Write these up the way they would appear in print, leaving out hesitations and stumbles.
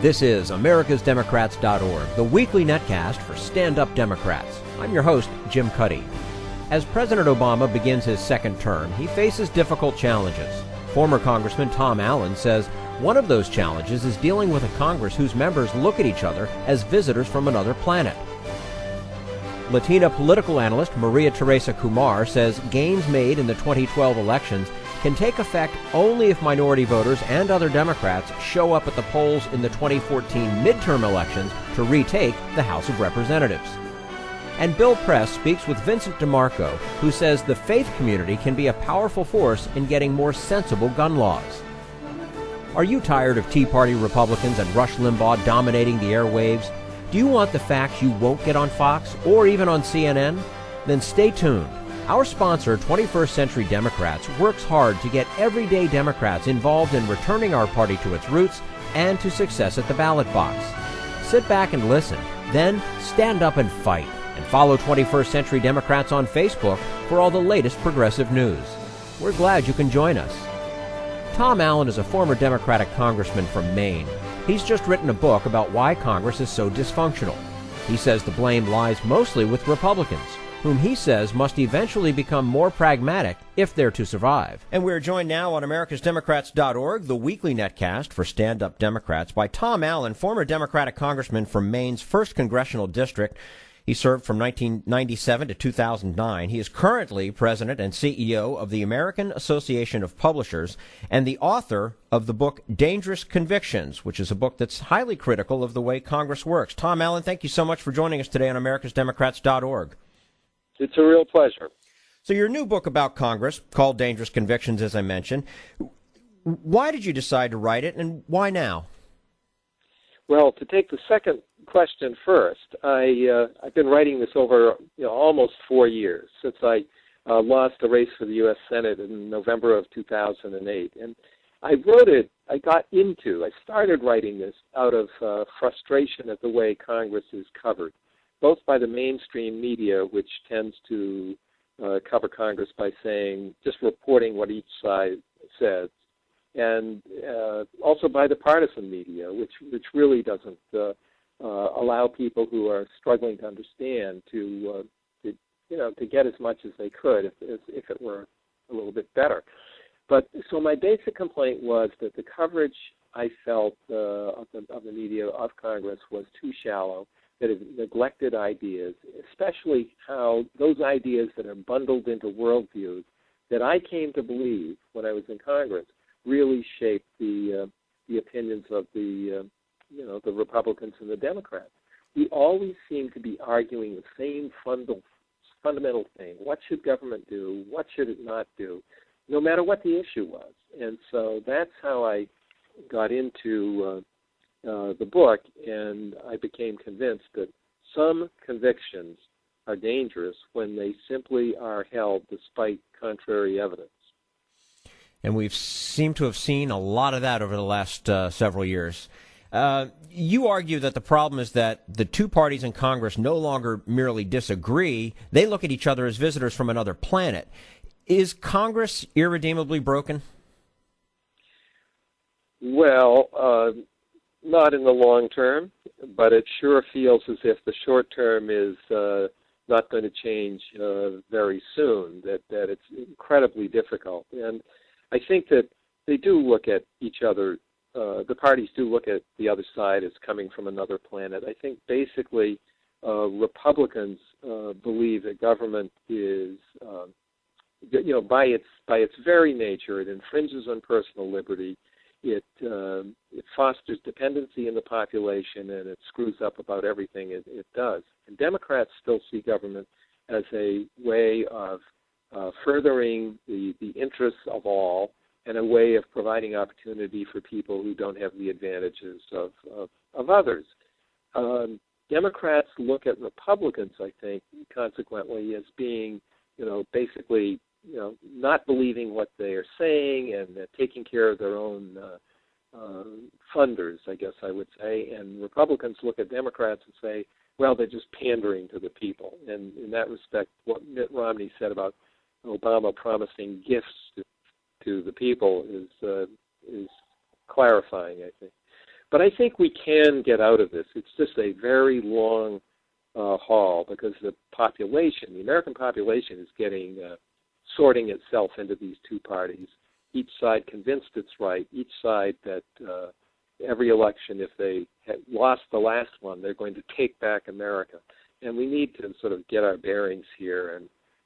This is americasdemocrats.org, the weekly netcast for stand-up Democrats. I'm your host, Jim Cuddy. As President Obama begins his second term, he faces difficult challenges. Former Congressman Tom Allen says one of those challenges is dealing with a Congress whose members look at each other as visitors from another planet. Latina political analyst Teresa Kumar says gains made in the 2012 elections can take effect only if minority voters and other Democrats show up at the polls in the 2014 midterm elections to retake the House of Representatives. And Bill Press speaks with Vincent DeMarco, who says the faith community can be a powerful force in getting more sensible gun laws. Are you tired of Tea Party Republicans and Rush Limbaugh dominating the airwaves? Do you want the facts you won't get on Fox or even on CNN? Then stay tuned. Our sponsor, 21st Century Democrats, works hard to get everyday Democrats involved in returning our party to its roots and to success at the ballot box. Sit back and listen, then stand up and fight. And follow 21st Century Democrats on Facebook for all the latest progressive news. We're glad you can join us. Tom Allen is a former Democratic congressman from Maine. He's just written a book about why Congress is so dysfunctional. He says the blame lies mostly with Republicans, whom he says must eventually become more pragmatic if they're to survive. And we're joined now on americasdemocrats.org, the weekly netcast for stand-up Democrats, by Tom Allen, former Democratic congressman from Maine's 1st Congressional District. He served from 1997 to 2009. He is currently president and CEO of the American Association of Publishers and the author of the book Dangerous Convictions, which is a book that's highly critical of the way Congress works. Tom Allen, thank you so much for joining us today on americasdemocrats.org. It's a real pleasure. So your new book about Congress, called Dangerous Convictions, as I mentioned, why did you decide to write it, and why now? Well, to take the second question first, I've been writing this over almost 4 years, since I lost the race for the U.S. Senate in November of 2008. And I started writing this out of frustration at the way Congress is covered, both by the mainstream media, which tends to cover Congress by just reporting what each side says, and also by the partisan media, which really doesn't allow people who are struggling to understand to get as much as they could if it were a little bit better. But so my basic complaint was that the coverage I felt of the media of Congress was too shallow, that it neglected ideas, especially how those ideas that are bundled into worldviews that I came to believe when I was in Congress really shaped the opinions of the Republicans and the Democrats. We always seem to be arguing the same fundamental thing. What should government do? What should it not do? No matter what the issue was. And so that's how I got into the book, and I became convinced that some convictions are dangerous when they simply are held despite contrary evidence. And we've seemed to have seen a lot of that over the last several years. You argue that the problem is that the two parties in Congress no longer merely disagree. They look at each other as visitors from another planet. Is Congress irredeemably broken? Well, not in the long term, but it sure feels as if the short term is not going to change very soon, that it's incredibly difficult. And I think that they do look at each other, the parties do look at the other side as coming from another planet. I think basically Republicans believe that government is, by its very nature, it infringes on personal liberty. It fosters dependency in the population, and it screws up about everything it does. And Democrats still see government as a way of furthering the interests of all, and a way of providing opportunity for people who don't have the advantages of others. Democrats look at Republicans, I think, consequently, as being, basically, not believing what they are saying and taking care of their own funders, I guess I would say. And Republicans look at Democrats and say, well, they're just pandering to the people. And in that respect, what Mitt Romney said about Obama promising gifts to the people is clarifying, I think. But I think we can get out of this. It's just a very long haul because the population, the American population, is getting sorting itself into these two parties. Each side convinced it's right. Each side that every election, if they had lost the last one, they're going to take back America. And we need to sort of get our bearings here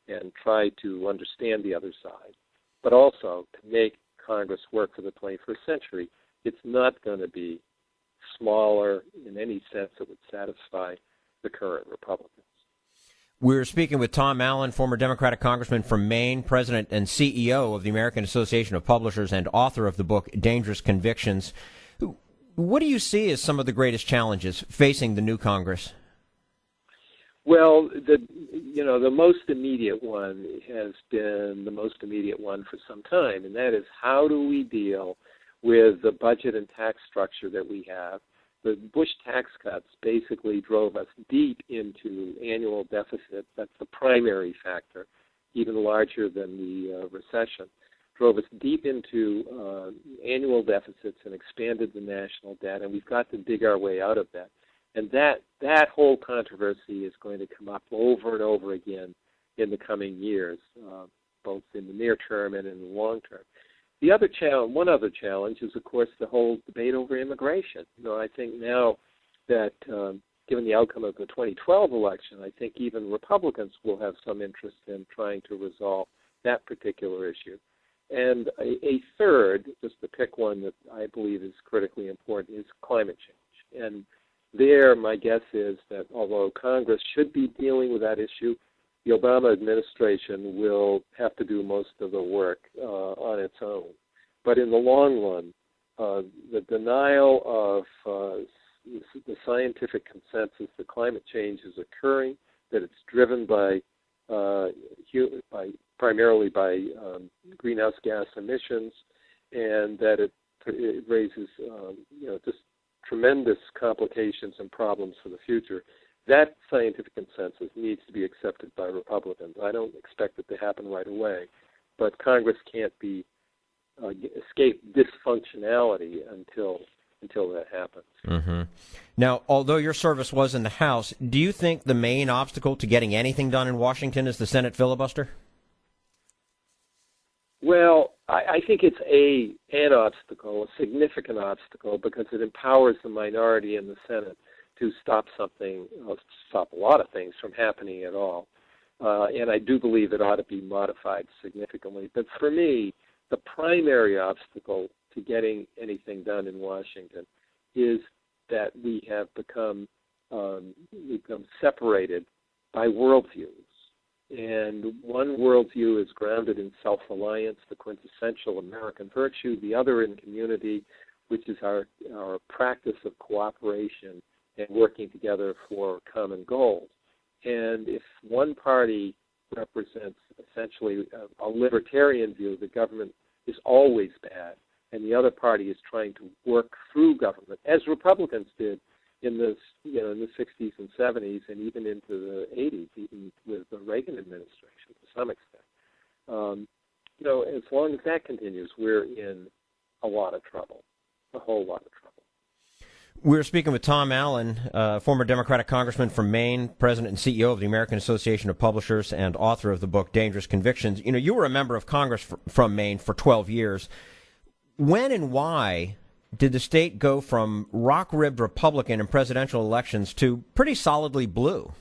and try to understand the other side, but also to make Congress work for the 21st century. It's not going to be smaller in any sense that would satisfy the current Republicans. We're speaking with Tom Allen, former Democratic congressman from Maine, president and CEO of the American Association of Publishers and author of the book Dangerous Convictions. What do you see as some of the greatest challenges facing the new Congress? Well, the most immediate one has been the most immediate one for some time, and that is how do we deal with the budget and tax structure that we have. The Bush tax cuts basically drove us deep into annual deficit. That's the primary factor, even larger than the recession. Drove us deep into annual deficits and expanded the national debt, and we've got to dig our way out of that. And that whole controversy is going to come up over and over again in the coming years, both in the near term and in the long term. The other challenge, one other challenge, is of course the whole debate over immigration. I think now that given the outcome of the 2012 election, I think even Republicans will have some interest in trying to resolve that particular issue. And a third, just to pick one that I believe is critically important, is climate change. And there, my guess is that although Congress should be dealing with that issue, the Obama administration will have to do most of the work on its own. But in the long run, the denial of the scientific consensus that climate change is occurring, that it's driven primarily by greenhouse gas emissions, and that it raises just tremendous complications and problems for the future. That scientific consensus needs to be accepted by Republicans. I don't expect it to happen right away, but Congress can't escape dysfunctionality until that happens. Mm-hmm. Now, although your service was in the House, do you think the main obstacle to getting anything done in Washington is the Senate filibuster? Well, I think it's an obstacle, a significant obstacle, because it empowers the minority in the Senate to stop a lot of things from happening at all. And I do believe it ought to be modified significantly. But for me, the primary obstacle to getting anything done in Washington is that we have become separated by worldviews. And one worldview is grounded in self-reliance, the quintessential American virtue, the other in community, which is our practice of cooperation and working together for common goals. And if one party represents essentially a libertarian view, the government is always bad, and the other party is trying to work through government, as Republicans did in the 60s and 70s, and even into the 80s, even with the Reagan administration to some extent. As long as that continues, we're in a lot of trouble, a whole lot of trouble. We're speaking with Tom Allen, former Democratic congressman from Maine, president and CEO of the American Association of Publishers, and author of the book Dangerous Convictions. You were a member of Congress from Maine for 12 years. When and why did the state go from rock-ribbed Republican in presidential elections to pretty solidly blue?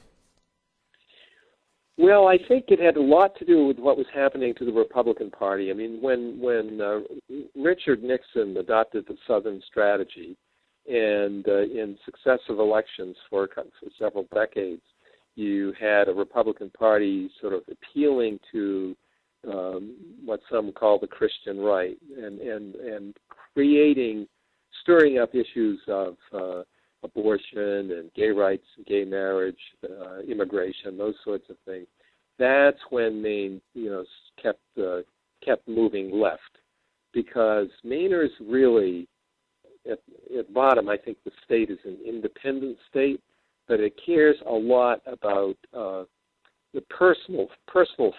Well, I think it had a lot to do with what was happening to the Republican Party. I mean, when Richard Nixon adopted the Southern strategy, and in successive elections for several decades, you had a Republican Party sort of appealing to what some call the Christian right, and stirring up issues of abortion and gay rights, and gay marriage, immigration, those sorts of things. That's when Maine, kept moving left, because Mainers really, at bottom, I think the state is an independent state, but it cares a lot about the personal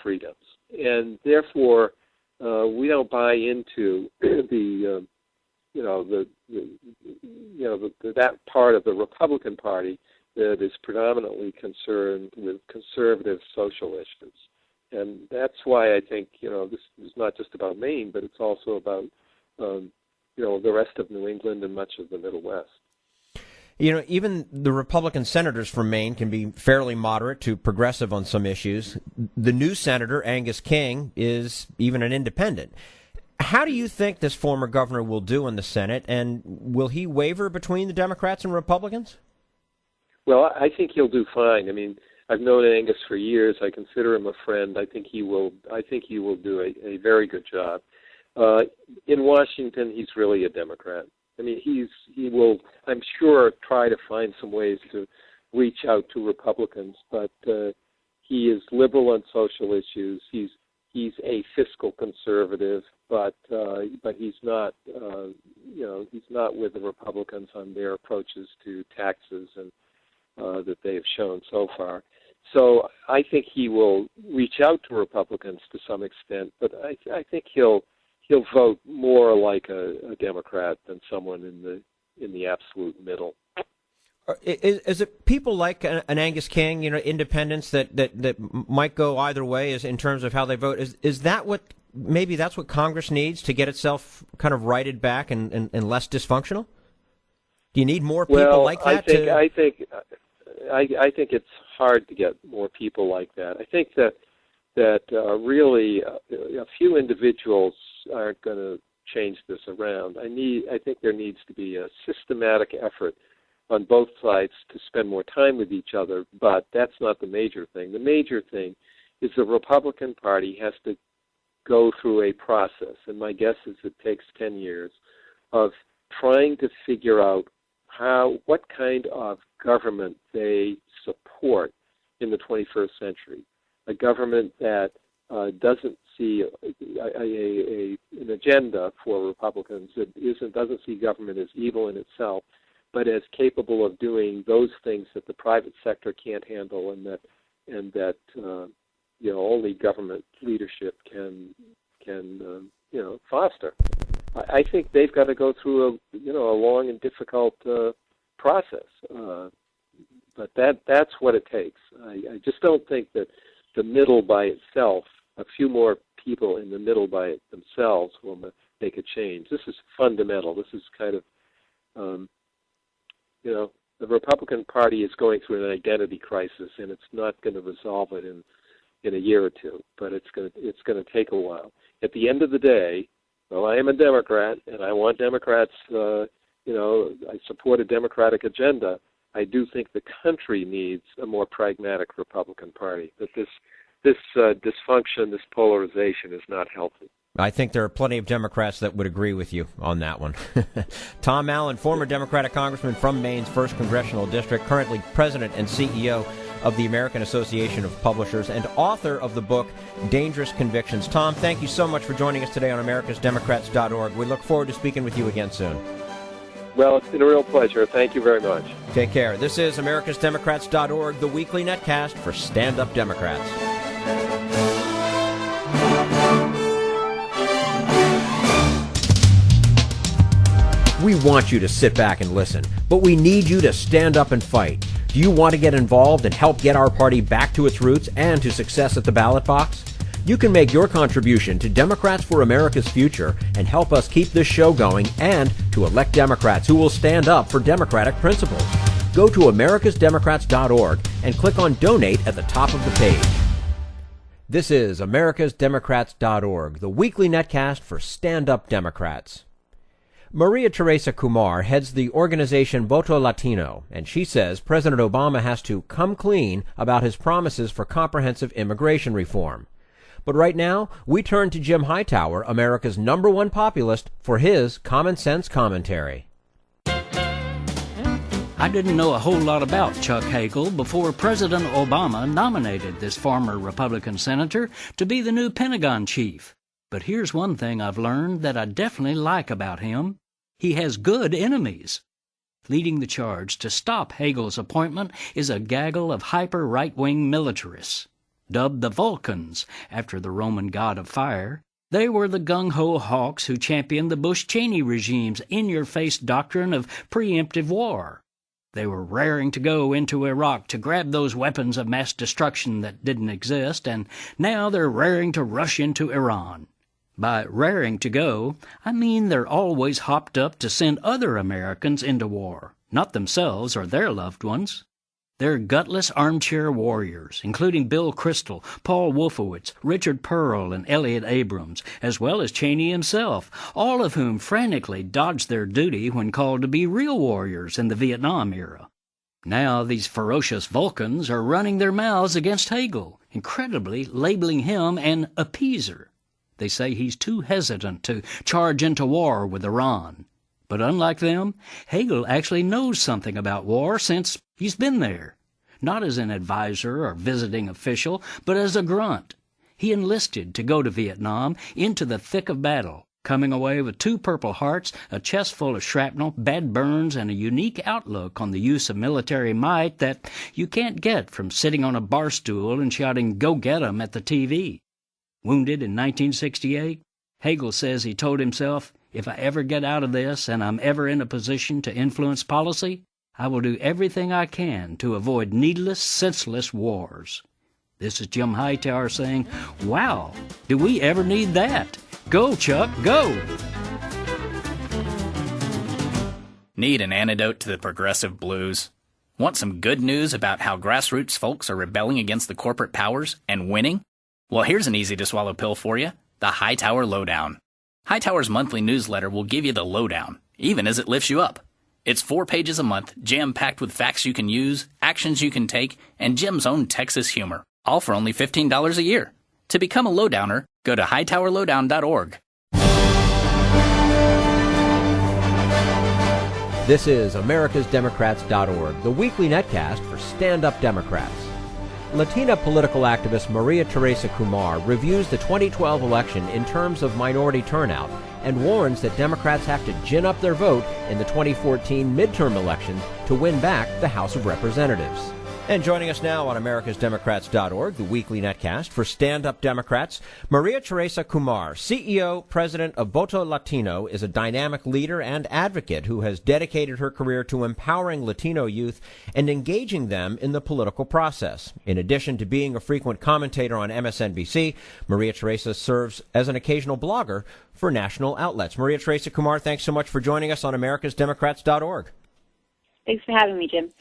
freedoms, and therefore we don't buy into the that part of the Republican Party that is predominantly concerned with conservative social issues. And that's why I think, this is not just about Maine, but it's also about, the rest of New England and much of the Middle West. Even the Republican senators from Maine can be fairly moderate to progressive on some issues. The new senator, Angus King, is even an independent. How do you think this former governor will do in the Senate, and will he waver between the Democrats and Republicans? Well, I think he'll do fine. I mean, I've known Angus for years. I consider him a friend. I think he will do a very good job. In Washington, he's really a Democrat. I mean, he will, I'm sure, try to find some ways to reach out to Republicans, but he is liberal on social issues. He's a fiscal conservative, but he's not, he's not with the Republicans on their approaches to taxes and that they have shown so far. So I think he will reach out to Republicans to some extent, but I think he'll vote more like a Democrat than someone in the absolute middle. Is it people like an Angus King, independents that might go either way as in terms of how they vote? Is that maybe that's what Congress needs to get itself kind of righted back and less dysfunctional? Do you need more people like that? I think it's hard to get more people like that. I think that really a few individuals aren't going to change this around. I think there needs to be a systematic effort on both sides to spend more time with each other, but that's not the major thing. The major thing is the Republican Party has to go through a process, and my guess is it takes 10 years, of trying to figure out what kind of government they support in the 21st century. A government that doesn't see an agenda for Republicans, that doesn't see government as evil in itself, but as capable of doing those things that the private sector can't handle, and that only government leadership can foster. I think they've got to go through a long and difficult process, but that's what it takes. I just don't think that the middle by itself, a few more people in the middle by it themselves, will make a change. This is fundamental. This is kind of the Republican Party is going through an identity crisis, and it's not going to resolve it in a year or two, but it's going to take a while. At the end of the day, well, I am a Democrat, and I want Democrats, I support a Democratic agenda. I do think the country needs a more pragmatic Republican Party, that this dysfunction, this polarization is not healthy. I think there are plenty of Democrats that would agree with you on that one. Tom Allen, former Democratic congressman from Maine's 1st Congressional District, currently president and CEO of the American Association of Publishers and author of the book Dangerous Convictions. Tom, thank you so much for joining us today on americasdemocrats.org. We look forward to speaking with you again soon. Well, it's been a real pleasure. Thank you very much. Take care. This is americasdemocrats.org, the weekly netcast for stand-up Democrats. We want you to sit back and listen, but we need you to stand up and fight. Do you want to get involved and help get our party back to its roots and to success at the ballot box? You can make your contribution to Democrats for America's Future and help us keep this show going and to elect Democrats who will stand up for democratic principles. Go to americasdemocrats.org and click on Donate at the top of the page. This is americasdemocrats.org, the weekly netcast for stand-up Democrats. Maria Teresa Kumar heads the organization Voto Latino, and she says President Obama has to come clean about his promises for comprehensive immigration reform. But right now, we turn to Jim Hightower, America's #1 populist, for his common sense commentary. I didn't know a whole lot about Chuck Hagel before President Obama nominated this former Republican senator to be the new Pentagon chief. But here's one thing I've learned that I definitely like about him. He has good enemies. Leading the charge to stop Hagel's appointment is a gaggle of hyper-right-wing militarists, dubbed the Vulcans after the Roman god of fire. They were the gung-ho hawks who championed the Bush-Cheney regime's in-your-face doctrine of preemptive war. They were raring to go into Iraq to grab those weapons of mass destruction that didn't exist, and now they're raring to rush into Iran. By raring to go, I mean they're always hopped up to send other Americans into war, not themselves or their loved ones. They're gutless armchair warriors, including Bill Kristol, Paul Wolfowitz, Richard Pearl, and Elliott Abrams, as well as Cheney himself, all of whom frantically dodged their duty when called to be real warriors in the Vietnam era. Now these ferocious Vulcans are running their mouths against Hagel, incredibly labeling him an appeaser. They say he's too hesitant to charge into war with Iran. But unlike them, Hagel actually knows something about war since he's been there. Not as an advisor or visiting official, but as a grunt. He enlisted to go to Vietnam into the thick of battle, coming away with 2 Purple Hearts, a chest full of shrapnel, bad burns, and a unique outlook on the use of military might that you can't get from sitting on a bar stool and shouting, "Go get 'em," at the TV. Wounded in 1968, Hagel says he told himself, "If I ever get out of this and I'm ever in a position to influence policy, I will do everything I can to avoid needless, senseless wars." This is Jim Hightower saying, wow, do we ever need that? Go, Chuck, go! Need an antidote to the progressive blues? Want some good news about how grassroots folks are rebelling against the corporate powers and winning? Well, here's an easy-to-swallow pill for you, the Hightower Lowdown. Hightower's monthly newsletter will give you the lowdown, even as it lifts you up. It's 4 pages a month, jam-packed with facts you can use, actions you can take, and Jim's own Texas humor, all for only $15 a year. To become a lowdowner, go to hightowerlowdown.org. This is americasdemocrats.org, the weekly netcast for stand-up Democrats. Latina political activist Maria Teresa Kumar reviews the 2012 election in terms of minority turnout and warns that Democrats have to gin up their vote in the 2014 midterm elections to win back the House of Representatives. And joining us now on americasdemocrats.org, the weekly netcast for stand-up Democrats, Maria Teresa Kumar, CEO, president of Voto Latino, is a dynamic leader and advocate who has dedicated her career to empowering Latino youth and engaging them in the political process. In addition to being a frequent commentator on MSNBC, Maria Teresa serves as an occasional blogger for national outlets. Maria Teresa Kumar, thanks so much for joining us on americasdemocrats.org. Thanks for having me, Jim.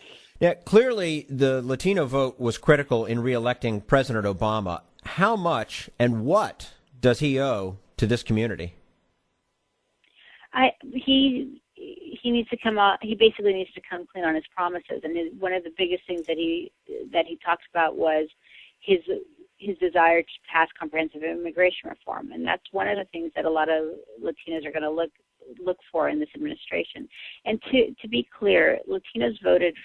Now, clearly, the Latino vote was critical in re-electing President Obama. How much and what does he owe to this community? He needs to come out. He basically needs to come clean on his promises. And one of the biggest things that he talked about was his desire to pass comprehensive immigration reform, and that's one of the things that a lot of Latinos are going to look for in this administration. And to be clear, Latinos voted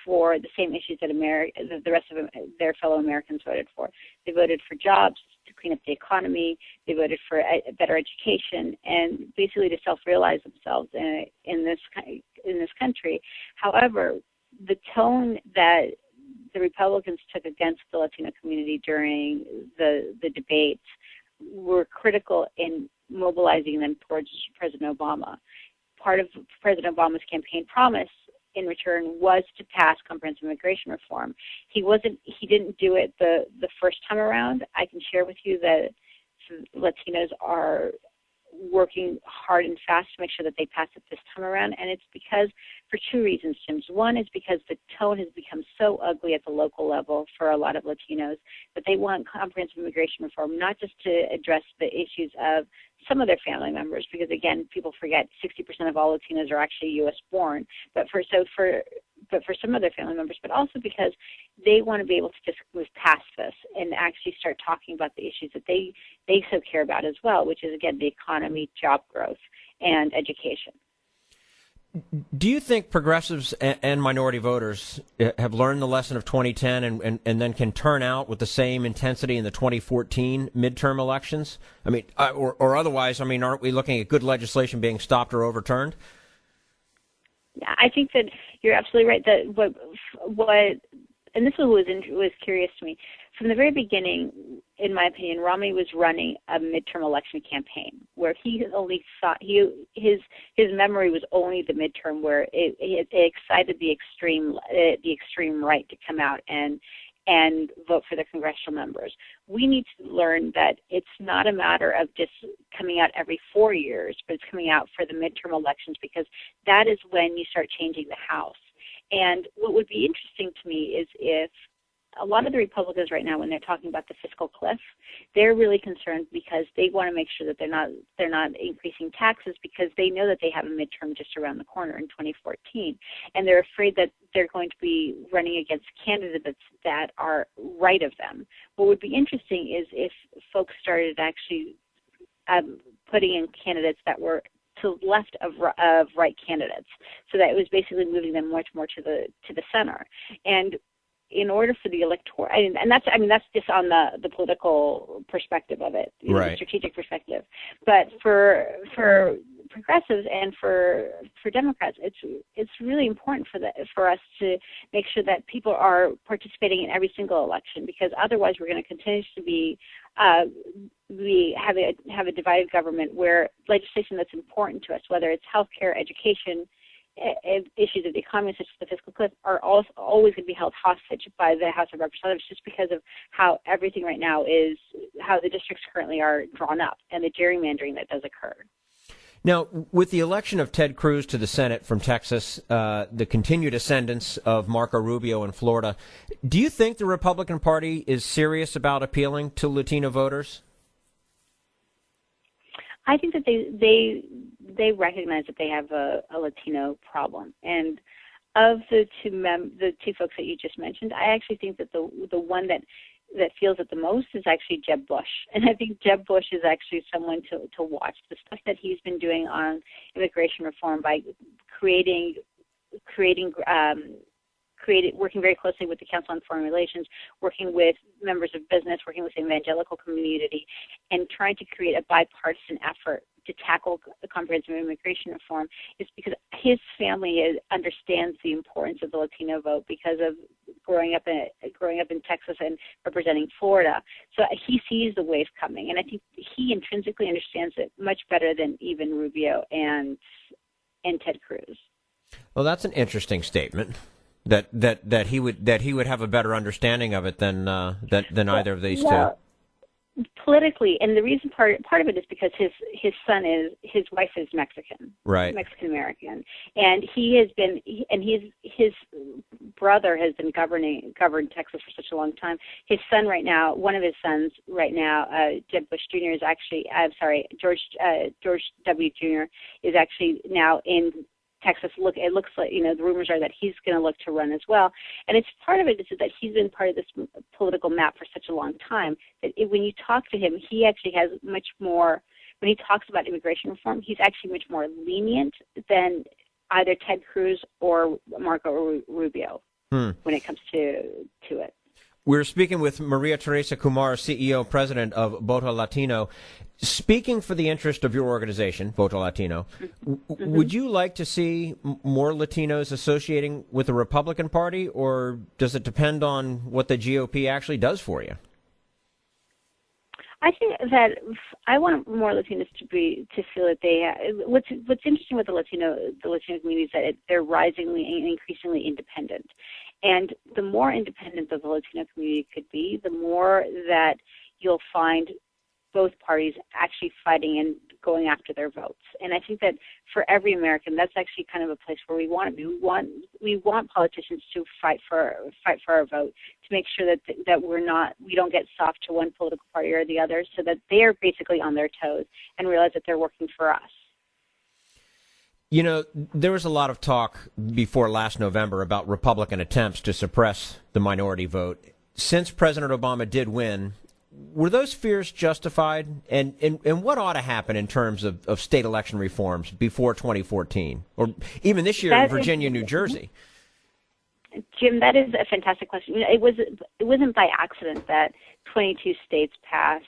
for the same issues that the rest of their fellow Americans voted for. They voted for jobs, to clean up the economy. They voted for a better education, and basically to self-realize themselves in this country. However, the tone that the Republicans took against the Latino community during the debates were critical in mobilizing them towards President Obama. Part of President Obama's campaign promise in return was to pass comprehensive immigration reform. He didn't do it the first time around. I can share with you that Latinos are working hard and fast to make sure that they pass it this time around, and it's because for 2 reasons, Jim. One is because the tone has become so ugly at the local level for a lot of Latinos that they want comprehensive immigration reform, not just to address the issues of some of their family members, because again, people forget 60% of all Latinos are actually U.S. born, but for some of their family members, but also because they want to be able to just move past this and actually start talking about the issues that they so care about as well, which is, again, the economy, job growth, and education. Do you think progressives and minority voters have learned the lesson of 2010 and then can turn out with the same intensity in the 2014 midterm elections? I mean, or otherwise, I mean, aren't we looking at good legislation being stopped or overturned? Yeah, I think that you're absolutely right. That what and this was curious to me. from the very beginning, in my opinion, Romney was running a midterm election campaign where he only thought his memory was only the midterm, where it excited the extreme right to come out and vote for the congressional members. We need to learn that it's not a matter of just coming out every 4 years, but it's coming out for the midterm elections, because that is when you start changing the House. And what would be interesting to me is if a lot of the Republicans right now, when they're talking about the fiscal cliff, they're really concerned because they want to make sure that they're not increasing taxes, because they know that they have a midterm just around the corner in 2014, and they're afraid that they're going to be running against candidates that are right of them. What would be interesting is if folks started actually putting in candidates that were to the left of right candidates, so that it was basically moving them much more to the center. And in order for the electoral, and that's just on the political perspective of it, right, the strategic perspective. But for progressives and for Democrats, it's really important for us to make sure that people are participating in every single election, because otherwise we're going to continue to have a divided government where legislation that's important to us, whether it's healthcare, education, issues of the economy, such as the fiscal cliff, are always going to be held hostage by the House of Representatives, just because of how everything right now is, how the districts currently are drawn up, and the gerrymandering that does occur. Now, with the election of Ted Cruz to the Senate from Texas, the continued ascendance of Marco Rubio in Florida, do you think the Republican Party is serious about appealing to Latino voters? I think that they recognize that they have a Latino problem, and of the two folks that you just mentioned, I actually think that the one that feels it the most is actually Jeb Bush, and I think Jeb Bush is actually someone to watch. The stuff that he's been doing on immigration reform by working very closely with the Council on Foreign Relations, working with members of business, working with the evangelical community, and trying to create a bipartisan effort to tackle the comprehensive immigration reform, is because his family understands the importance of the Latino vote because of growing up in Texas and representing Florida. So he sees the wave coming, and I think he intrinsically understands it much better than even Rubio and Ted Cruz. Well, that's an interesting statement. That he would have a better understanding of it than either of these two. Politically, and the reason part of it is because his wife is Mexican, right, Mexican American, and his brother has been governed Texas for such a long time. His son right now, one of his sons right now, Jeb Bush Jr. is actually, George W. Jr. is actually now in Texas. It looks like, the rumors are that he's going to look to run as well. And it's part of it is that he's been part of this political map for such a long time that when you talk to him, he actually has much more, when he talks about immigration reform, he's actually much more lenient than either Ted Cruz or Marco Rubio when it comes to it. We're speaking with Maria Teresa Kumar, CEO, President of Voto Latino. Speaking for the interest of your organization, Voto Latino, would you like to see more Latinos associating with the Republican Party, or does it depend on what the GOP actually does for you? I think that I want more Latinos to feel that they. What's interesting with the Latino community is that they're risingly and increasingly independent, and the more independent that the Latino community could be, the more that you'll find both parties actually fighting and going after their votes. And I think that for every American, that's actually kind of a place where we want to be. We want politicians to fight for our vote, to make sure that we don't get soft to one political party or the other, so that they are basically on their toes and realize that they're working for us. There was a lot of talk before last November about Republican attempts to suppress the minority vote. Since President Obama did win, were those fears justified? And what ought to happen in terms of state election reforms before 2014, or even this year in Virginia, New Jersey? Jim, that is a fantastic question. It wasn't by accident that 22 states passed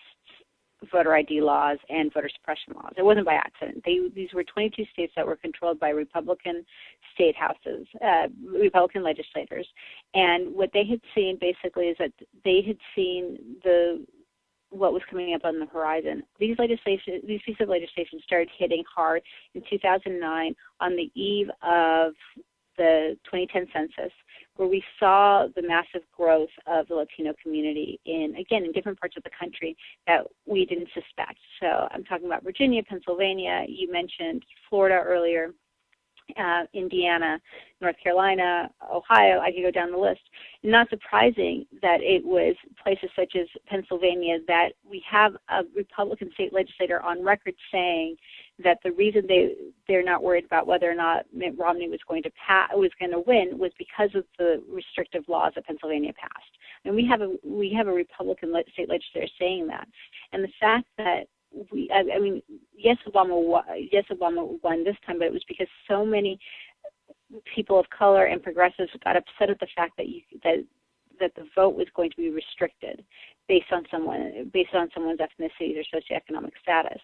voter ID laws and voter suppression laws. It wasn't by accident. These were 22 states that were controlled by Republican state houses, Republican legislators. And what they had seen basically is that they had seen what was coming up on the horizon. These pieces of legislation started hitting hard in 2009 on the eve of the 2010 census, where we saw the massive growth of the Latino community in different parts of the country that we didn't suspect. So I'm talking about Virginia, Pennsylvania. You mentioned Florida earlier, Indiana, North Carolina, Ohio. I could go down the list. Not surprising that it was places such as Pennsylvania that we have a Republican state legislator on record saying that the reason they're not worried about whether or not Mitt Romney was going to win was because of the restrictive laws that Pennsylvania passed. And we have a Republican state legislator saying that, and the fact that yes, Obama won this time, but it was because so many people of color and progressives got upset at the fact that the vote was going to be restricted based on someone's ethnicities or socioeconomic status.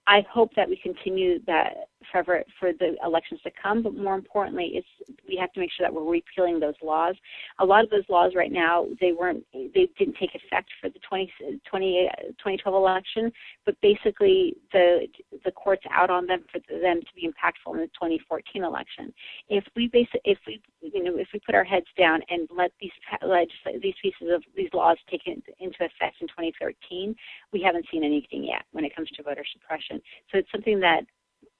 I hope that we continue that forever for the elections to come, but more importantly, we have to make sure that we're repealing those laws. A lot of those laws right now, they didn't take effect for the 2012 election, but basically the court's out on them for them to be impactful in the 2014 election. If we put our heads down and let these laws take into effect in 2013, we haven't seen anything yet when it comes to voter suppression. So it's something that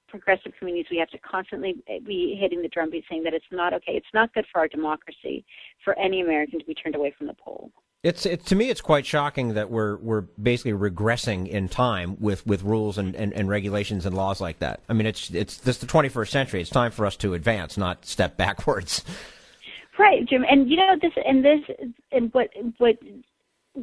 progressive communities, we have to constantly be hitting the drumbeat saying that it's not okay. It's not good for our democracy for any American to be turned away from the poll. To me, it's quite shocking that we're basically regressing in time with rules and regulations and laws like that. I mean, it's the 21st century. It's time for us to advance, not step backwards. Right, Jim. And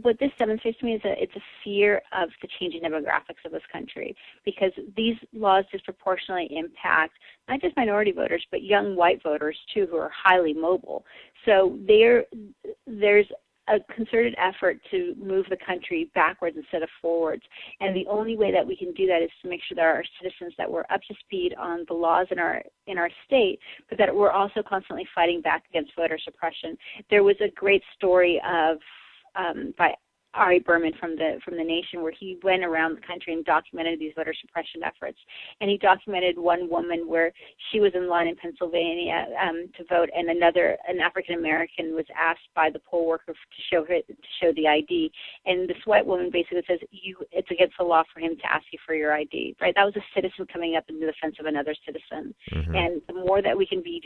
what this demonstrates to me is that it's a fear of the changing demographics of this country, because these laws disproportionately impact not just minority voters, but young white voters, too, who are highly mobile. So there's a concerted effort to move the country backwards instead of forwards. And the only way that we can do that is to make sure that our citizens that we're up to speed on the laws in our state, but that we're also constantly fighting back against voter suppression. There was a great story by Ari Berman from the Nation, where he went around the country and documented these voter suppression efforts. And he documented one woman where she was in line in Pennsylvania to vote, and an African American was asked by the poll worker to show the ID, and this white woman basically says, it's against the law for him to ask you for your ID. Right? That was a citizen coming up in the defense of another citizen. Mm-hmm. And the more that we can be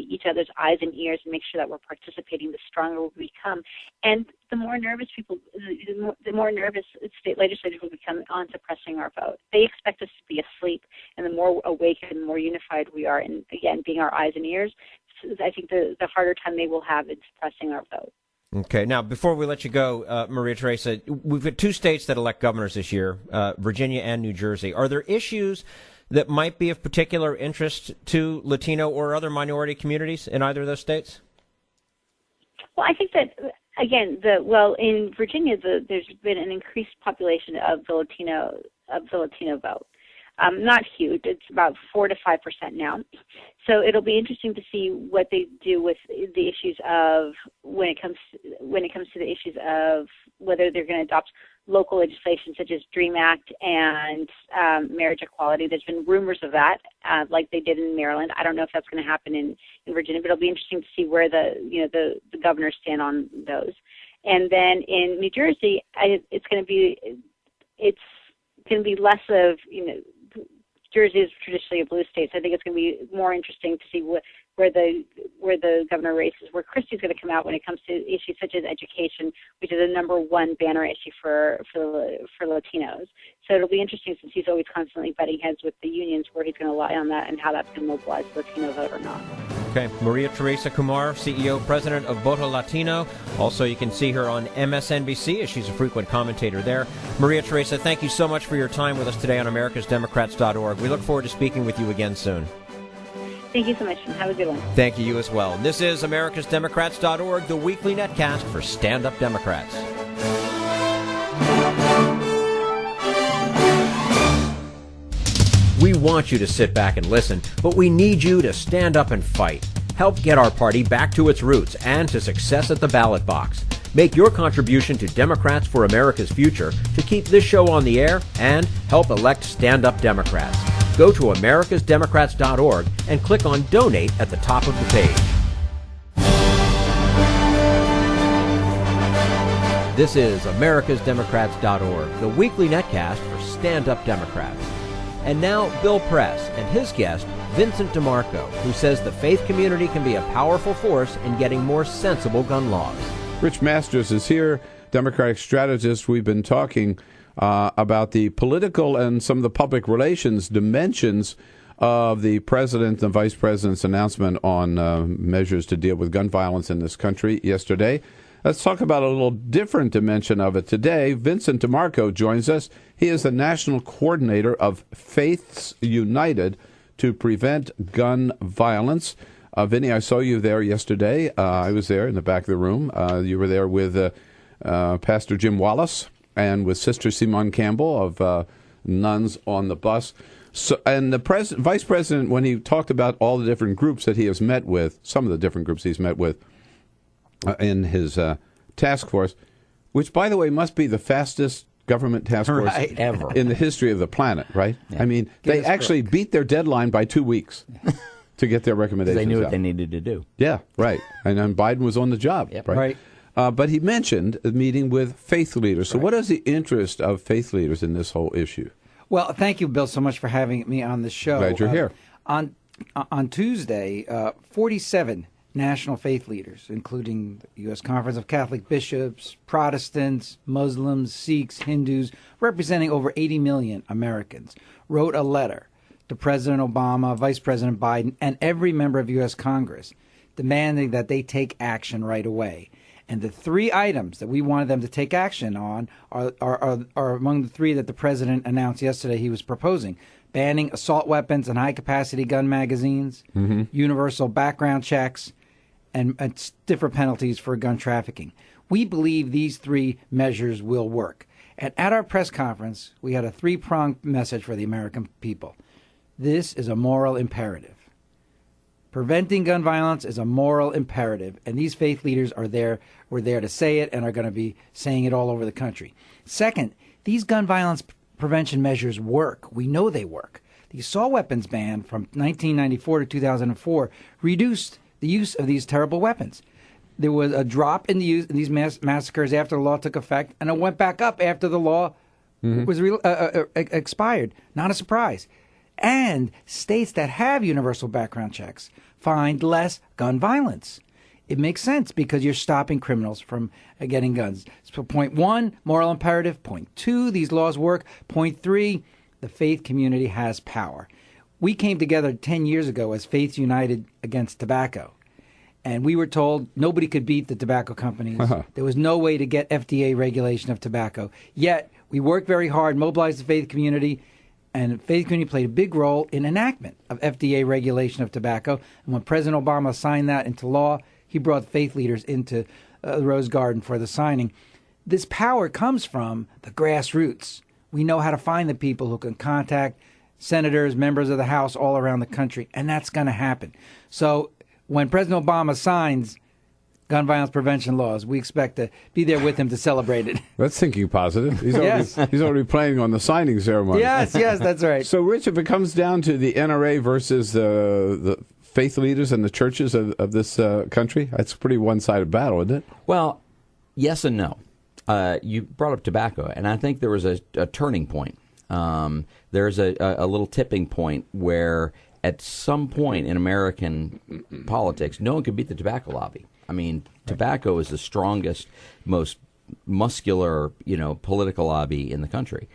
each other's eyes and ears and make sure that we're participating, the stronger we become. And the more nervous state legislators will become on suppressing our vote. They expect us to be asleep, and the more awake and the more unified we are, and again, being our eyes and ears, I think the harder time they will have in suppressing our vote. Okay. Now, before we let you go, Maria Teresa, we've got two states that elect governors this year, Virginia and New Jersey. Are there issues that might be of particular interest to Latino or other minority communities in either of those states? Well, I think that, again, in Virginia, there's been an increased population of the Latino vote. Not huge; it's about 4 to 5% now. So it'll be interesting to see what they do with the issues of when it comes to the issues of whether they're going to adopt local legislation such as DREAM Act and marriage equality. There's been rumors of that, like they did in Maryland. I don't know if that's going to happen in Virginia, but it'll be interesting to see where the governors stand on those. And then in New Jersey, it's going to be less of, Jersey is traditionally a blue state, so I think it's going to be more interesting to see where the governor races, where Christie's going to come out when it comes to issues such as education, which is the number one banner issue for Latinos. So it'll be interesting, since he's always constantly butting heads with the unions, where he's going to lie on that and how that's going to mobilize the Latino vote or not. Okay. Maria Teresa Kumar, CEO, President of Voto Latino. Also, you can see her on MSNBC as she's a frequent commentator there. Maria Teresa, thank you so much for your time with us today on AmericasDemocrats.org. We look forward to speaking with you again soon. Thank you so much, and have a good one. Thank you as well. This is AmericasDemocrats.org, the weekly netcast for Stand Up Democrats. want you to sit back and listen, but we need you to stand up and fight. Help get our party back to its roots and to success at the ballot box. Make your contribution to Democrats for America's Future to keep this show on the air and help elect stand-up Democrats. Go to americasdemocrats.org and click on Donate at the top of the page. This is americasdemocrats.org, the weekly netcast for stand-up Democrats. And now, Bill Press and his guest, Vincent DeMarco, who says the faith community can be a powerful force in getting more sensible gun laws. Rich Masters is here, Democratic strategist. We've been talking about the political and some of the public relations dimensions of the president and vice president's announcement on measures to deal with gun violence in this country yesterday. Let's talk about a little different dimension of it today. Vincent DeMarco joins us. He is the national coordinator of Faiths United to prevent gun violence. Vinny, I saw you there yesterday. I was there in the back of the room. You were there with Pastor Jim Wallace and with Sister Simone Campbell of Nuns on the Bus. So, and the vice president, when he talked about all the different groups that he has met with, some of the different groups he's met with in his task force, which, by the way, must be the fastest government task force ever in the history of the planet, right? Yeah. I mean, they actually beat their deadline by 2 weeks. To get their recommendations They knew what out. they needed to do. Yeah, right. And then Biden was on the job, Yep. right? But he mentioned a meeting with faith leaders. So what is the interest of faith leaders in this whole issue? Well, thank you, Bill, so much for having me on the show. Glad you're here. On Tuesday, 47 national faith leaders, including the U.S. Conference of Catholic Bishops, Protestants, Muslims, Sikhs, Hindus, representing over 80 million Americans, wrote a letter to President Obama, Vice President Biden, and every member of U.S. Congress, demanding that they take action right away. And the three items that we wanted them to take action on are among the three that the president announced yesterday he was proposing: banning assault weapons and high-capacity gun magazines, universal background checks, and stiffer penalties for gun trafficking. We believe these three measures will work. And at our press conference, we had a three-pronged message for the American people. This is a moral imperative. Preventing gun violence is a moral imperative, and these faith leaders were there to say it and are going to be saying it all over the country. Second, these gun violence prevention measures work. We know they work. The assault weapons ban from 1994 to 2004 reduced the use of these terrible weapons. There was a drop in the use in these massacres after the law took effect, and it went back up after the law was expired. Not a surprise. And states that have universal background checks find less gun violence. It makes sense because you're stopping criminals from getting guns. So point one, moral imperative. Point two, these laws work. Point three, the faith community has power. We came together 10 years ago as Faiths United against tobacco. And we were told nobody could beat the tobacco companies. There was no way to get FDA regulation of tobacco. Yet we worked very hard, mobilized the faith community, and the faith community played a big role in enactment of FDA regulation of tobacco. And when President Obama signed that into law, he brought faith leaders into the Rose Garden for the signing. This power comes from the grassroots. We know how to find the people who can contact senators, members of the House all around the country, and that's going to happen. So when President Obama signs gun violence prevention laws, we expect to be there with him to celebrate it. That's thinking positive. He's Yes. he's already planning on the signing ceremony. Yes, that's right. So, Rich, if it comes down to the NRA versus the faith leaders and the churches of this country, that's a pretty one-sided battle, isn't it? Well, yes and no. You brought up tobacco, and I think there was a turning point. There's a little tipping point where at some point in American politics, no one could beat the tobacco lobby. I mean, tobacco is the strongest, most muscular, political lobby in the country.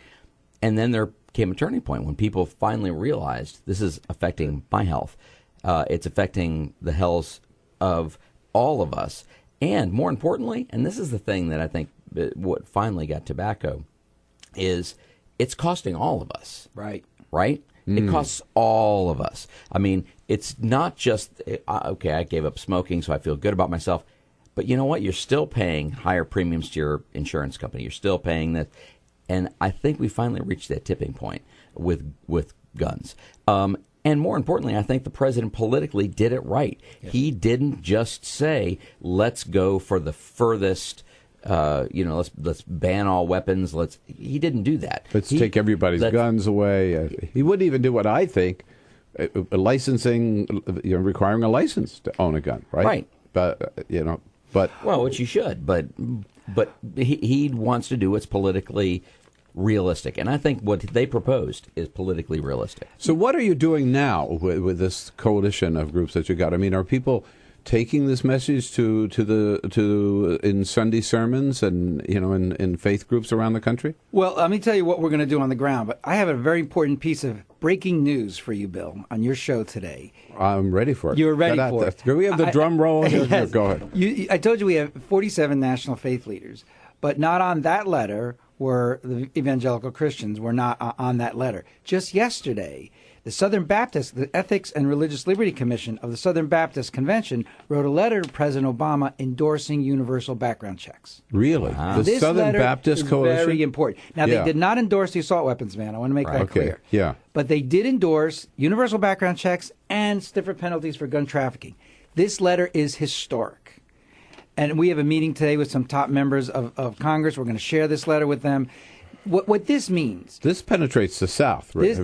And then there came a turning point when people finally realized this is affecting my health. It's affecting the health of all of us. And more importantly, and this is the thing that I think what finally got tobacco, is it's costing all of us. Right. Right? It costs all of us. I mean, it's not just, okay, I gave up smoking, so I feel good about myself. But you know what? You're still paying higher premiums to your insurance company. You're still paying that. And I think we finally reached that tipping point with guns. And more importantly, I think the president politically did it right. Yes. He didn't just say, let's go for the furthest, let's ban all weapons. He didn't do that. Let's take everybody's guns away. He wouldn't even do what I think, licensing, requiring a license to own a gun, right? Right. But well, which you should, but he wants to do what's politically realistic, and I think what they proposed is politically realistic. So what are you doing now with this coalition of groups that you got? I mean, are people taking this message to in Sunday sermons and in faith groups around the country? Well, let me tell you what we're going to do on the ground, but I have a very important piece of breaking news for you, Bill, on your show today. I'm ready for it. You're ready for it. Do we have the drum roll? Yes. Go ahead. I told you we have 47 national faith leaders, but not on that letter were the evangelical Christians were not on that letter. Just yesterday, the Southern Baptist, the Ethics and Religious Liberty Commission of the Southern Baptist Convention wrote a letter to President Obama endorsing universal background checks. Really? Wow. The Southern Baptist Coalition? Very important. Now, they did not endorse the assault weapons ban. I want to make that clear. Yeah. But they did endorse universal background checks and stiffer penalties for gun trafficking. This letter is historic. And we have a meeting today with some top members of Congress. We're going to share this letter with them. What this means. This penetrates the South, right?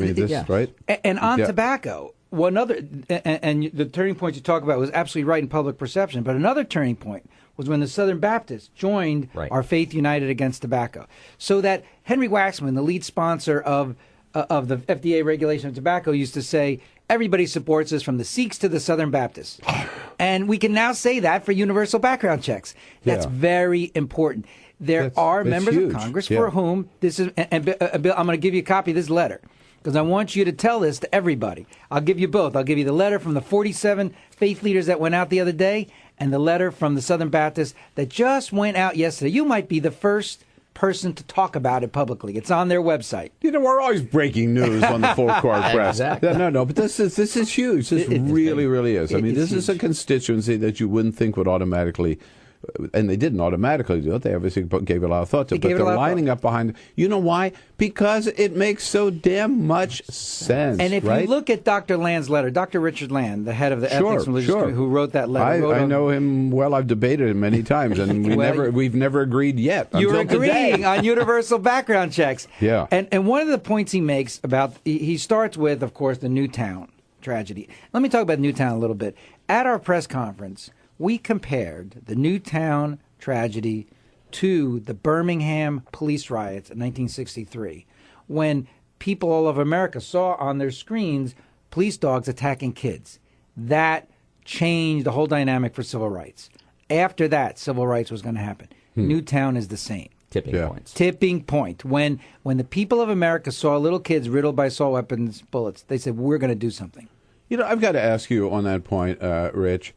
Right? And on tobacco, one other, and the turning point you talk about was absolutely right in public perception. But another turning point was when the Southern Baptists joined our Faith United Against Tobacco. So that Henry Waxman, the lead sponsor of the FDA regulation of tobacco, used to say, everybody supports us from the Sikhs to the Southern Baptists. And we can now say that for universal background checks. That's very important. There are members of Congress for whom this is, and Bill, I'm going to give you a copy of this letter because I want you to tell this to everybody. I'll give you both. I'll give you the letter from the 47 faith leaders that went out the other day and the letter from the Southern Baptists that just went out yesterday. You might be the first person to talk about it publicly. It's on their website. We're always breaking news on the full court press. Exactly. No, but this is huge. This really is. I mean, this is a constituency that you wouldn't think would automatically, and they didn't automatically do it. They obviously gave it a lot of thought to it, but they're lining up behind it. You know why? Because it makes so damn much sense. And if you look at Dr. Land's letter, Dr. Richard Land, the head of the Ethics and Religious Committee, who wrote that letter. I know him well. I've debated him many times, and we've never agreed yet. You're agreeing on universal background checks. Yeah. And one of the points he makes about, he starts with, of course, the Newtown tragedy. Let me talk about Newtown a little bit. At our press conference, we compared the Newtown tragedy to the Birmingham police riots in 1963, when people all over America saw on their screens police dogs attacking kids. That changed the whole dynamic for civil rights. After that, civil rights was going to happen. Newtown is the same. Tipping point. When the people of America saw little kids riddled by assault weapons bullets, they said, we're going to do something. I've got to ask you on that point, Rich.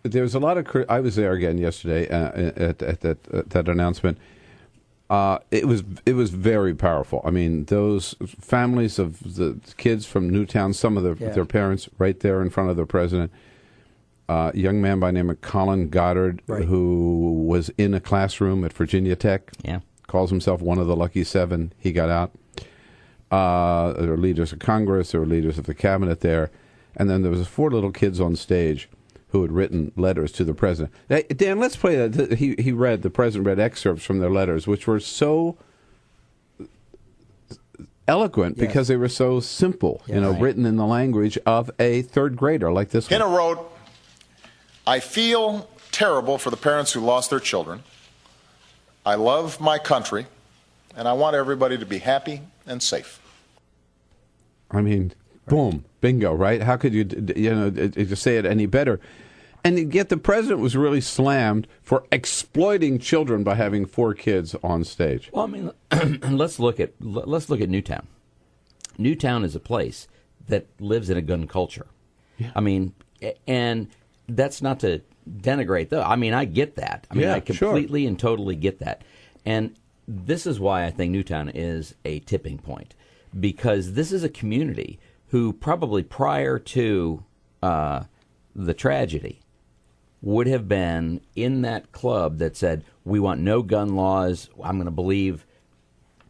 There's a lot of. I was there again yesterday at that announcement. It was very powerful. I mean, those families of the kids from Newtown, some of their parents, right there in front of the president. A young man by the name of Colin Goddard, who was in a classroom at Virginia Tech. Yeah, calls himself one of the lucky 7. He got out. There were leaders of Congress. There were leaders of the cabinet there, and then there was 4 little kids on stage who had written letters to the president. Dan, let's play that. The president read excerpts from their letters, which were so eloquent because they were so simple, written in the language of a 3rd grader like this one. Hannah wrote, I feel terrible for the parents who lost their children. I love my country, and I want everybody to be happy and safe. I mean, boom, bingo, right? How could you just say it any better? And yet the president was really slammed for exploiting children by having 4 kids on stage. Well, I mean, let's look at Newtown. Newtown is a place that lives in a gun culture. Yeah. I mean, and that's not to denigrate, though. I mean, I get that. I mean, I completely and totally get that. And this is why I think Newtown is a tipping point, because this is a community who probably prior to the tragedy would have been in that club that said, we want no gun laws. I'm going to believe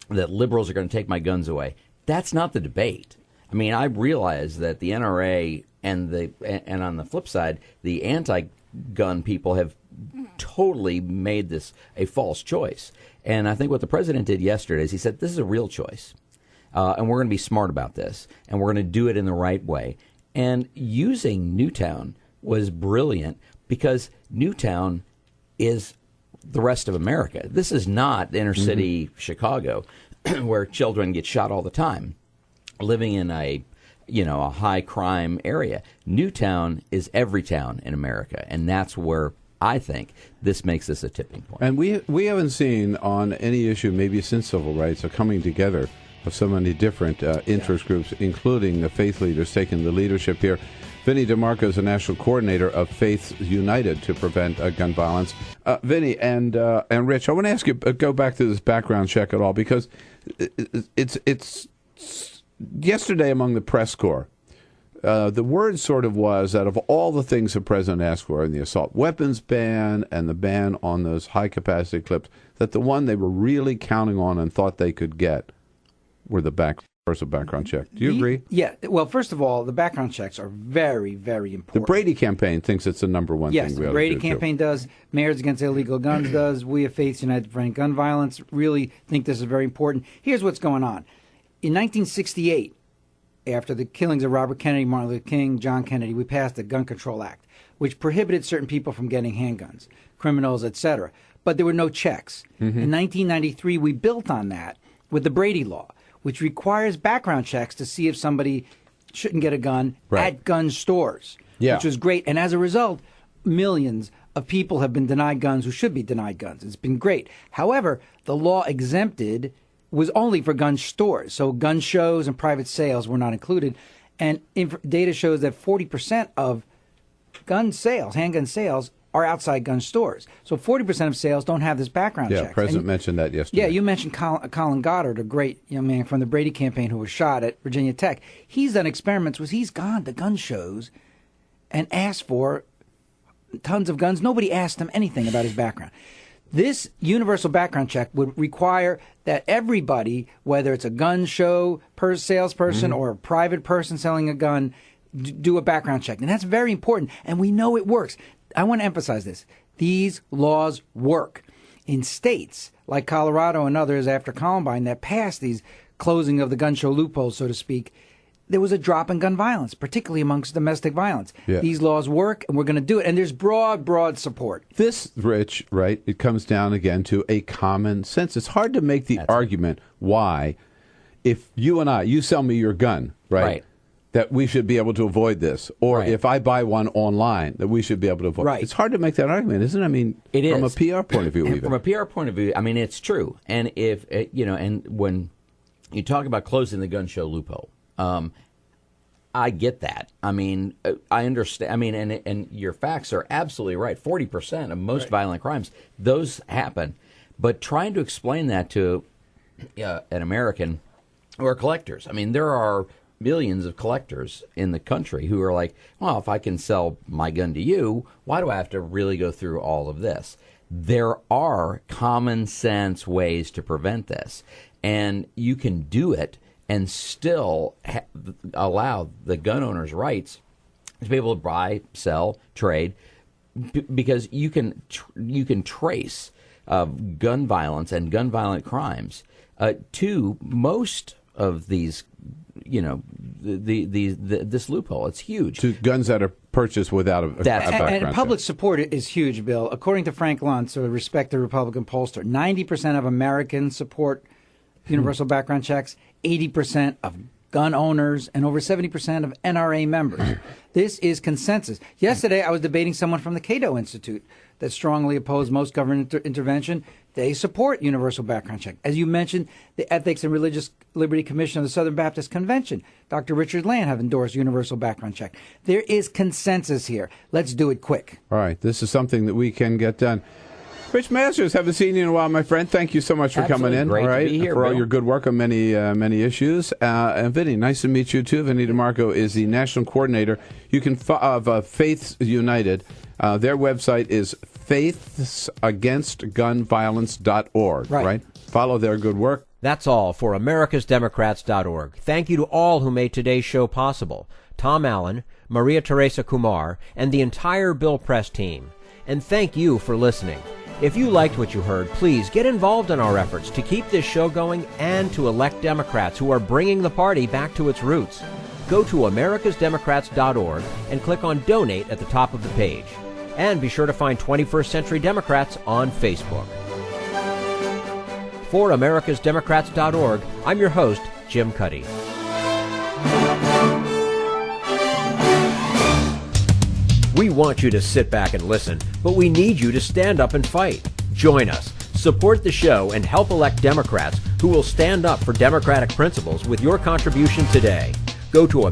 that liberals are going to take my guns away. That's not the debate. I mean, I realize that the NRA and on the flip side, the anti-gun people have totally made this a false choice. And I think what the president did yesterday is he said, this is a real choice. And we're going to be smart about this. And we're going to do it in the right way. And using Newtown was brilliant because Newtown is the rest of America. This is not inner city Chicago where children get shot all the time, living in a high crime area. Newtown is every town in America, and that's where I think this makes this a tipping point. And we haven't seen on any issue, maybe since civil rights, a coming together of so many different interest groups, including the faith leaders taking the leadership here. Vinny DeMarco is the national coordinator of Faiths United to prevent gun violence. Vinny and Rich, I want to ask you, go back to this background check at all, because it's yesterday among the press corps, the word sort of was that of all the things the president asked for in the assault weapons ban and the ban on those high-capacity clips, that the one they were really counting on and thought they could get were the background check. Do you agree? Yeah. Well, first of all, the background checks are very, very important. The Brady campaign thinks it's the number one yes, thing we the ought Brady to do. campaign does. Mayors Against Illegal Guns does. We at Faiths United to Prevent Gun Violence really think this is very important. Here's what's going on. In 1968, after the killings of Robert Kennedy, Martin Luther King, John Kennedy, we passed the Gun Control Act, which prohibited certain people from getting handguns, criminals, etc. But there were no checks. In 1993, we built on that with the Brady Law, which requires background checks to see if somebody shouldn't get a gun at gun stores, which was great. And as a result, millions of people have been denied guns who should be denied guns. It's been great. However, the law exempted was only for gun stores. So gun shows and private sales were not included. And data shows that 40% of gun sales, handgun sales, are outside gun stores. So 40% of sales don't have this background check. Yeah, President mentioned that yesterday. Yeah, you mentioned Colin Goddard, a great young man from the Brady campaign who was shot at Virginia Tech. He's done experiments where he's gone to gun shows and asked for tons of guns. Nobody asked him anything about his background. This universal background check would require that everybody, whether it's a gun show salesperson or a private person selling a gun, do a background check. And that's very important. And we know it works. I want to emphasize this. These laws work. In states like Colorado and others after Columbine that passed these closing of the gun show loopholes, so to speak, there was a drop in gun violence, particularly amongst domestic violence. Yeah. These laws work, and we're going to do it. And there's broad support. This, Rich, right, it comes down again to a common sense. It's hard to make the argument why, if you sell me your gun, right, that we should be able to avoid this. Or if I buy one online, that we should be able to avoid it. It's hard to make that argument, isn't it? I mean, it from is. A PR point of view, even. From a PR point of view, I mean, it's true. And if, and when you talk about closing the gun show loophole, I get that. I mean, I understand. I mean, and your facts are absolutely right. 40% of most violent crimes, those happen. But trying to explain that to an American who are collectors, I mean, there are millions of collectors in the country who are like, well, if I can sell my gun to you, why do I have to really go through all of this? There are common sense ways to prevent this, and you can do it and still allow the gun owner's rights to be able to buy, sell, trade, because you can trace gun violence and gun violent crimes to most of these. This loophole, it's huge. To guns that are purchased without a background and public support is huge, Bill. According to Frank Luntz, a respected Republican pollster, 90% of Americans support universal background checks, 80% of gun owners, and over 70% of NRA members. This is consensus. Yesterday, I was debating someone from the Cato Institute that strongly oppose most government intervention. They support universal background check. As you mentioned, the Ethics and Religious Liberty Commission of the Southern Baptist Convention, Dr. Richard Land, have endorsed universal background check. There is consensus here. Let's do it quick. All right. This is something that we can get done. Rich Masters, haven't seen you in a while, my friend. Thank you so much for coming in. Great to be here, for all Bill. your good work on many issues. And Vinny, nice to meet you too. Vinny DeMarco is the national coordinator. You can of Faiths United. Their website is faithsagainstgunviolence.org. Right. Follow their good work. That's all for americasdemocrats.org. Thank you to all who made today's show possible. Tom Allen, Maria Teresa Kumar, and the entire Bill Press team. And thank you for listening. If you liked what you heard, please get involved in our efforts to keep this show going and to elect Democrats who are bringing the party back to its roots. Go to americasdemocrats.org and click on Donate at the top of the page. And be sure to find 21st Century Democrats on Facebook. For americasdemocrats.org, I'm your host, Jim Cuddy. We want you to sit back and listen, but we need you to stand up and fight. Join us, support the show, and help elect Democrats who will stand up for democratic principles with your contribution today. Go to